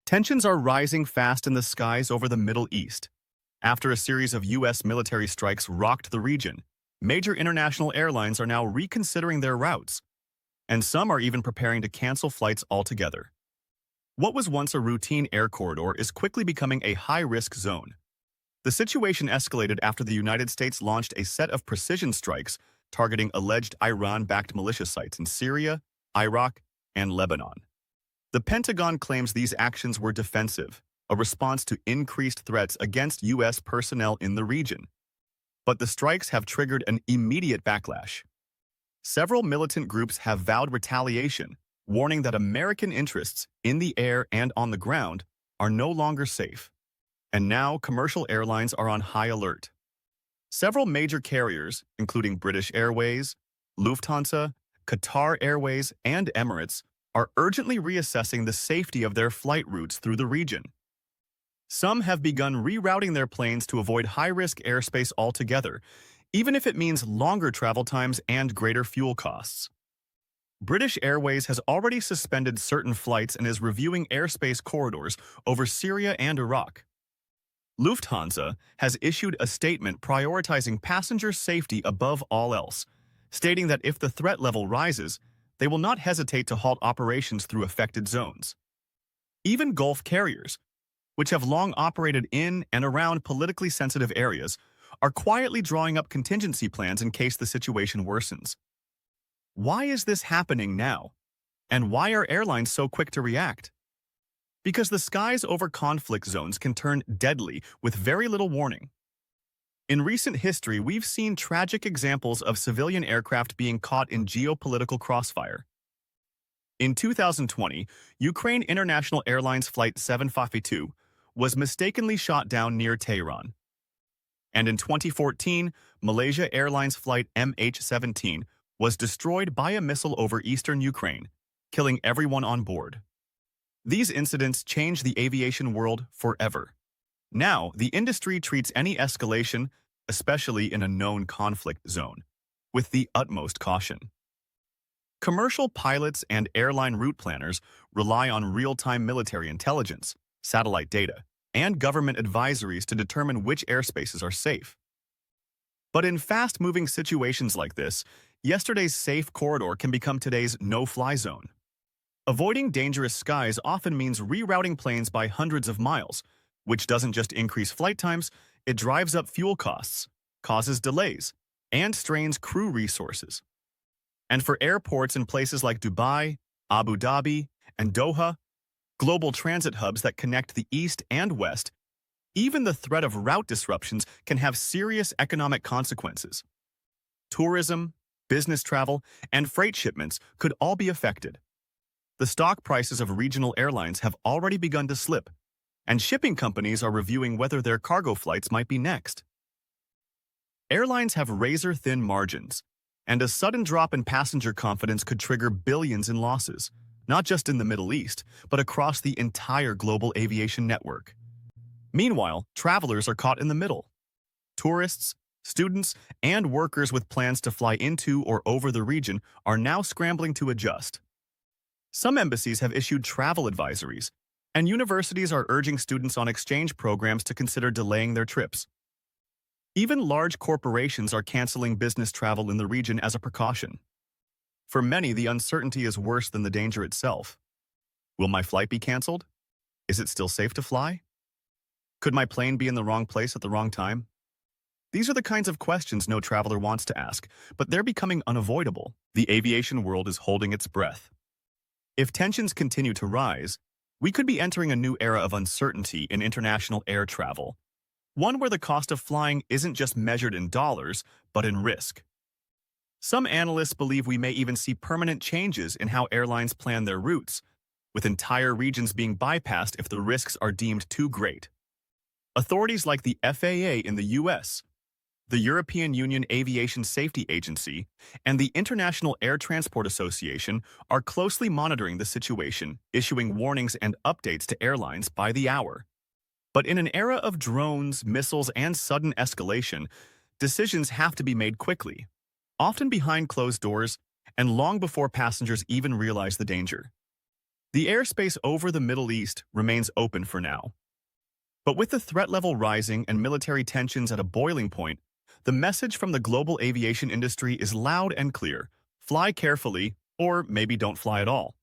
Tensions are rising fast in the skies over the Middle East. After a series of U.S. military strikes rocked the region, major international airlines are now reconsidering their routes, and some are even preparing to cancel flights altogether. What was once a routine air corridor is quickly becoming a high-risk zone. The situation escalated after the United States launched a set of precision strikes targeting alleged Iran-backed militia sites in Syria, Iraq, and Lebanon. The Pentagon claims these actions were defensive, a response to increased threats against U.S. personnel in the region. But the strikes have triggered an immediate backlash. Several militant groups have vowed retaliation, warning that American interests in the air and on the ground are no longer safe. And now commercial airlines are on high alert. Several major carriers, including British Airways, Lufthansa, Qatar Airways, and Emirates, are urgently reassessing the safety of their flight routes through the region. Some have begun rerouting their planes to avoid high-risk airspace altogether, even if it means longer travel times and greater fuel costs. British Airways has already suspended certain flights and is reviewing airspace corridors over Syria and Iraq. Lufthansa has issued a statement prioritizing passenger safety above all else, stating that if the threat level rises, they will not hesitate to halt operations through affected zones. Even Gulf carriers, which have long operated in and around politically sensitive areas, are quietly drawing up contingency plans in case the situation worsens. Why is this happening now? And why are airlines so quick to react? Because the skies over conflict zones can turn deadly with very little warning. In recent history, we've seen tragic examples of civilian aircraft being caught in geopolitical crossfire. In 2020, Ukraine International Airlines Flight 752 was mistakenly shot down near Tehran. And in 2014, Malaysia Airlines Flight MH17 was destroyed by a missile over eastern Ukraine, killing everyone on board. These incidents changed the aviation world forever. Now, the industry treats any escalation, especially in a known conflict zone, with the utmost caution. Commercial pilots and airline route planners rely on real-time military intelligence, satellite data, and government advisories to determine which airspaces are safe. But in fast-moving situations like this, yesterday's safe corridor can become today's no-fly zone. Avoiding dangerous skies often means rerouting planes by hundreds of miles, which doesn't just increase flight times, it drives up fuel costs, causes delays, and strains crew resources. And for airports in places like Dubai, Abu Dhabi, and Doha, global transit hubs that connect the East and West, even the threat of route disruptions can have serious economic consequences. Tourism, business travel, and freight shipments could all be affected. The stock prices of regional airlines have already begun to slip, and shipping companies are reviewing whether their cargo flights might be next. Airlines have razor-thin margins, and a sudden drop in passenger confidence could trigger billions in losses, not just in the Middle East, but across the entire global aviation network. Meanwhile, travelers are caught in the middle. Tourists, students, and workers with plans to fly into or over the region are now scrambling to adjust. Some embassies have issued travel advisories, and universities are urging students on exchange programs to consider delaying their trips. Even large corporations are canceling business travel in the region as a precaution. For many, the uncertainty is worse than the danger itself. Will my flight be canceled? Is it still safe to fly? Could my plane be in the wrong place at the wrong time? These are the kinds of questions no traveler wants to ask, but they're becoming unavoidable. The aviation world is holding its breath. If tensions continue to rise, we could be entering a new era of uncertainty in international air travel, one where the cost of flying isn't just measured in dollars, but in risk. Some analysts believe we may even see permanent changes in how airlines plan their routes, with entire regions being bypassed if the risks are deemed too great. Authorities like the FAA in the US, the European Union Aviation Safety Agency, and the International Air Transport Association are closely monitoring the situation, issuing warnings and updates to airlines by the hour. But in an era of drones, missiles, and sudden escalation, decisions have to be made quickly, often behind closed doors and long before passengers even realize the danger. The airspace over the Middle East remains open for now. But with the threat level rising and military tensions at a boiling point, the message from the global aviation industry is loud and clear. Fly carefully, or maybe don't fly at all.